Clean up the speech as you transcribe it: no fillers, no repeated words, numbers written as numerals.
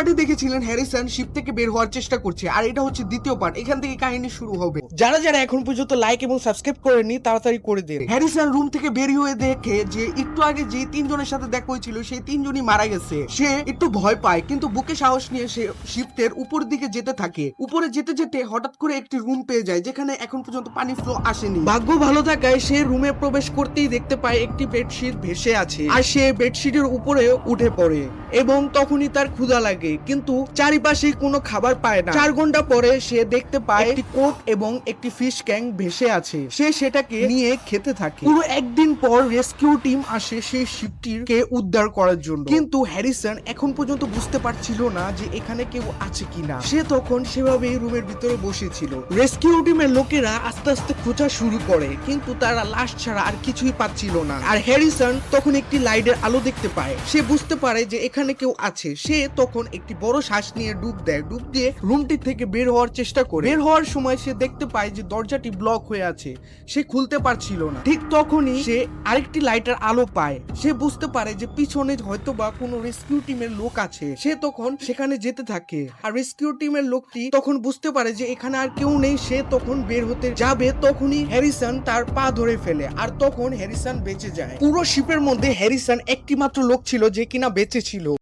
পার্টে দেখেছিলেন Harrison sheep থেকে বের হওয়ার চেষ্টা করছে, আর এটা হচ্ছে দ্বিতীয় পার্ট। এখান থেকে কাহিনী শুরু হবে। যারা যারা এখন পর্যন্ত লাইক এবং সাবস্ক্রাইব করেননি তাড়াতাড়ি করে দেন। হ্যারিসন রুম থেকে বের হয়ে দেখে যে একটু আগে যে তিনজনের সাথে দেখা হয়েছিল সেই তিনজনই মারা গেছে। সে একটু ভয় পায়, কিন্তু বুকে সাহস নিয়ে সে শিফটের উপর দিকে যেতে থাকে। উপরে যেতে যেতে হঠাৎ করে একটি রুম পেয়ে যায় যেখানে এখন পর্যন্ত পানি ফ্লো আসেনি। ভাগ্য ভালো থাকায় সে রুমে প্রবেশ করতেই দেখতে পায় একটি বেডশিট ভেসে আছে, আর সে বেডশিটের উপরে উঠে পড়ে এবং তখনই তার ক্ষুধা লাগে, কিন্তু চারিপাশে কোনো খাবার পায় না। 4 ঘন্টা পরে সে দেখতে পায় একটি কোক এবং একটি ফিশ ক্যাং ভেসে আছে। সে সেটাকে নিয়ে খেতে থাকে। পুরো একদিন পর রেস্কিউ টিম আসে সেই শিপটিকে উদ্ধার করার জন্য, কিন্তু হ্যারিসন এখন পর্যন্ত বুঝতে পারছিল না যে এখানে কেউ আছে কিনা। সে তখন সেভাবেই রুমের ভিতরে বসেছিল। রেস্কিউ টিমের লোকেরা আস্তে আস্তে খোঁজা শুরু করে, কিন্তু তারা লাশ ছাড়া আর কিছুই পাচ্ছিল না। আর হ্যারিসন তখন একটি লাইটের আলো দেখতে পায়। সে বুঝতে পারে যে এখানে কেউ আছে। সে তখন একটি বড় শ্বাস নিয়ে ডুব দেয়। ডুব দিয়ে রুমটি থেকে বের হওয়ার চেষ্টা করে। বের হওয়ার সময় সে দেখতে পায় যে দরজাটি ব্লক হয়ে আছে, সে খুলতে পারছিল না। ঠিক তখনই সে আরেকটি লাইটের আলো পায়। সে বুঝতে পারে যে পিছনে হয়তোবা কোনো রেস্কিউ টিমের লোক আছে। সে তখন সেখানে যেতে থাকে, আর রেস্কিউ টিমের লোকটি তখন বুঝতে পারে যে এখানে আর কেউ নেই। সে তখন বের হতে যাবে, তখনই হ্যারিসন তার পা ধরে ফেলে, আর তখন হ্যারিসন বেঁচে যায়। পুরো শিপের মধ্যে হ্যারিসন একটি মাত্র লোক ছিল যে কিনা বেঁচে ছিল।